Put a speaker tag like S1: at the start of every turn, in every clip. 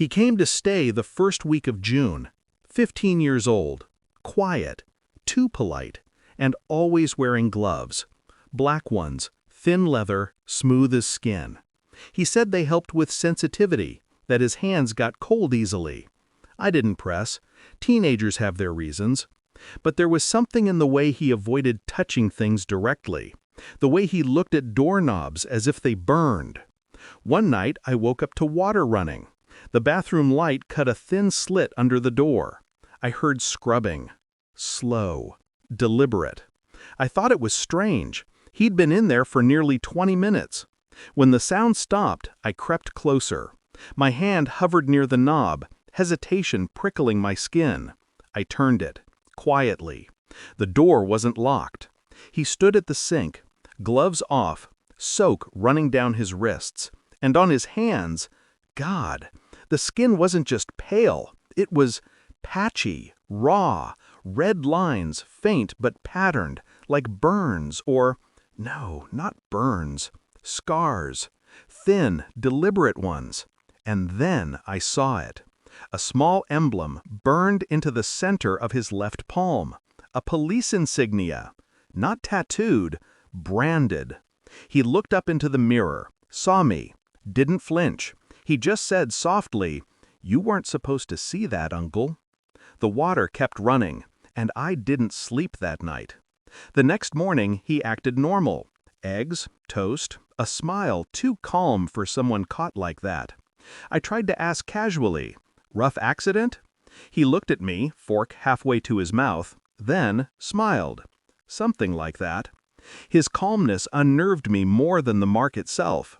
S1: He came to stay the first week of June, 15 years old, quiet, too polite, and always wearing gloves. Black ones, thin leather, smooth as skin. He said they helped with sensitivity, that his hands got cold easily. I didn't press. Teenagers have their reasons. But there was something in the way he avoided touching things directly, the way he looked at doorknobs as if they burned. One night I woke up to water running. The bathroom light cut a thin slit under the door. I heard scrubbing. Slow. Deliberate. I thought it was strange. He'd been in there for nearly 20 minutes. When the sound stopped, I crept closer. My hand hovered near the knob, hesitation prickling my skin. I turned it. Quietly. The door wasn't locked. He stood at the sink, gloves off, soak running down his wrists. And on his hands, God, the skin wasn't just pale, it was patchy, raw, red lines, faint but patterned, like burns or, no, not burns, scars, thin, deliberate ones. And then I saw it. A small emblem burned into the center of his left palm. A police insignia. Not tattooed, branded. He looked up into the mirror, saw me, didn't flinch. He just said softly, "You weren't supposed to see that, Uncle." The water kept running, and I didn't sleep that night. The next morning he acted normal. Eggs, toast, a smile too calm for someone caught like that. I tried to ask casually, "Rough accident?" He looked at me, fork halfway to his mouth, then smiled. Something like that. His calmness unnerved me more than the mark itself.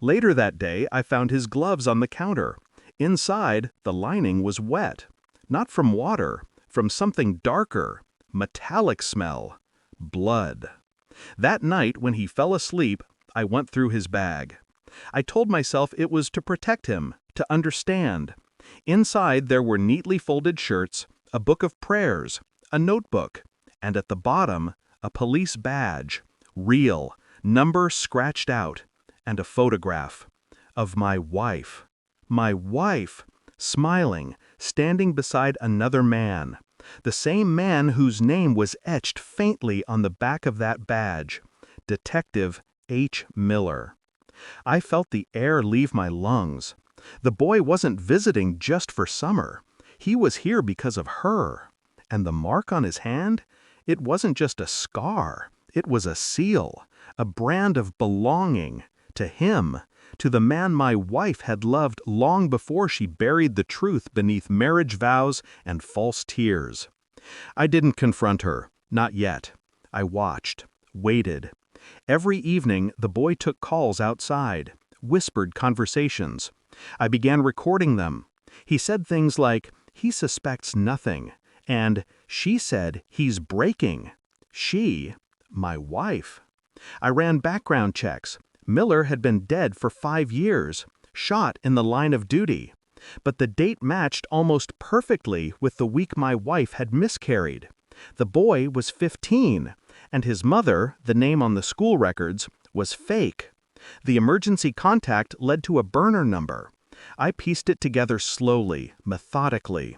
S1: Later that day I found his gloves on the counter. Inside, the lining was wet. Not from water, from something darker, metallic smell. Blood. That night when he fell asleep, I went through his bag. I told myself it was to protect him, to understand. Inside there were neatly folded shirts, a book of prayers, a notebook, and at the bottom, a police badge, real, number scratched out, and a photograph of my wife. My wife, smiling, standing beside another man. The same man whose name was etched faintly on the back of that badge, Detective H. Miller. I felt the air leave my lungs. The boy wasn't visiting just for summer. He was here because of her. And the mark on his hand? It wasn't just a scar. It was a seal, a brand of belonging, to him, to the man my wife had loved long before she buried the truth beneath marriage vows and false tears. I didn't confront her, not yet. I watched, waited. Every evening the boy took calls outside, whispered conversations. I began recording them. He said things like, "He suspects nothing," and "She said he's breaking." She, my wife. I ran background checks. Miller had been dead for 5 years, shot in the line of duty. But the date matched almost perfectly with the week my wife had miscarried. The boy was 15, and his mother, the name on the school records, was fake. The emergency contact led to a burner number. I pieced it together slowly, methodically.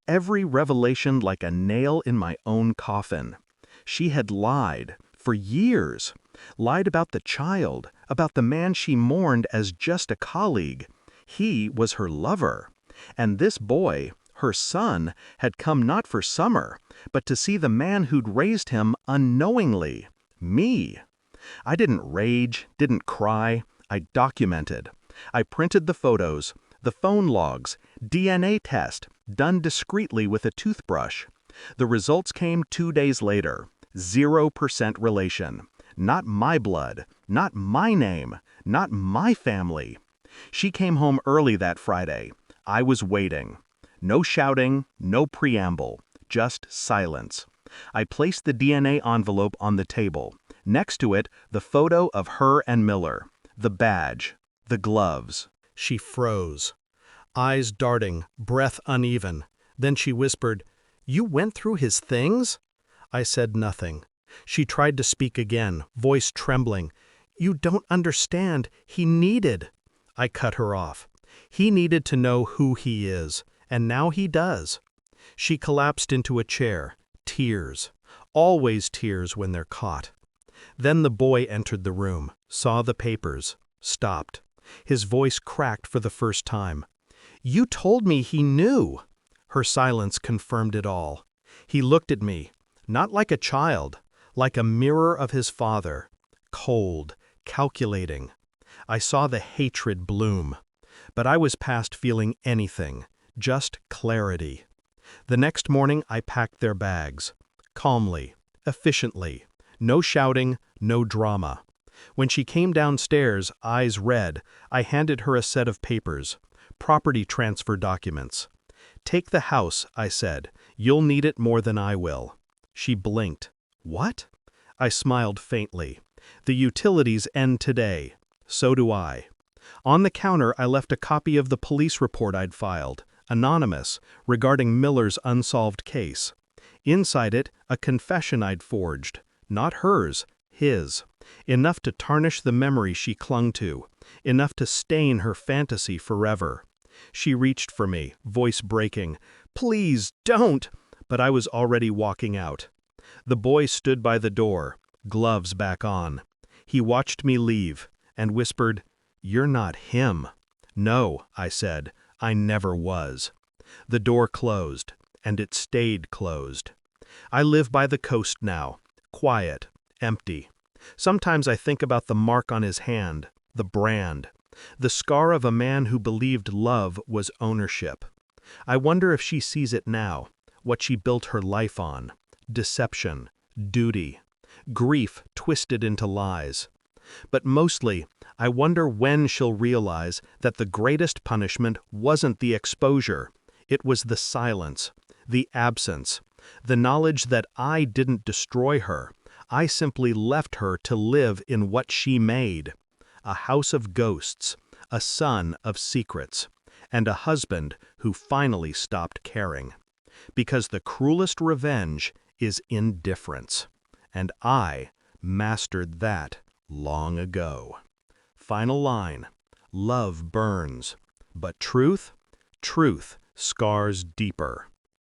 S1: Every revelation like a nail in my own coffin. She had lied, for years. Lied about the child, about the man she mourned as just a colleague. He was her lover. And this boy, her son, had come not for summer, but to see the man who'd raised him unknowingly. Me. I didn't rage, didn't cry. I documented. I printed the photos, the phone logs, DNA test, done discreetly with a toothbrush. The results came 2 days later. 0% relation. Not my blood, not my name, not my family. She came home early that Friday. I was waiting. No shouting, no preamble, just silence. I placed the DNA envelope on the table. Next to it, the photo of her and Miller, the badge, the gloves. She froze, eyes darting, breath uneven. Then she whispered, "You went through his things?" I said nothing. She tried to speak again, voice trembling. "You don't understand. He needed." I cut her off. He needed to know who he is, and now he does. She collapsed into a chair. Tears. Always tears when they're caught. Then the boy entered the room, saw the papers, stopped. His voice cracked for the first time. "You told me he knew." Her silence confirmed it all. He looked at me, not like a child, like a mirror of his father, cold, calculating. I saw the hatred bloom. But I was past feeling anything, just clarity. The next morning I packed their bags. Calmly, efficiently. No shouting, no drama. When she came downstairs, eyes red, I handed her a set of papers. Property transfer documents. "Take the house," I said. "You'll need it more than I will." She blinked. "What?" I smiled faintly. "The utilities end today. So do I." On the counter I left a copy of the police report I'd filed, anonymous, regarding Miller's unsolved case. Inside it, a confession I'd forged. Not hers, his. Enough to tarnish the memory she clung to. Enough to stain her fantasy forever. She reached for me, voice breaking. "Please, don't!" But I was already walking out. The boy stood by the door, gloves back on. He watched me leave, and whispered, "You're not him." "No," I said, "I never was." The door closed, and it stayed closed. I live by the coast now, quiet, empty. Sometimes I think about the mark on his hand, the brand, the scar of a man who believed love was ownership. I wonder if she sees it now, what she built her life on: deception, duty, grief twisted into lies. But mostly, I wonder when she'll realize that the greatest punishment wasn't the exposure, it was the silence, the absence, the knowledge that I didn't destroy her, I simply left her to live in what she made. A house of ghosts, a son of secrets, and a husband who finally stopped caring. Because the cruelest revenge is indifference. And I mastered that long ago. Final line: love burns, but truth scars deeper.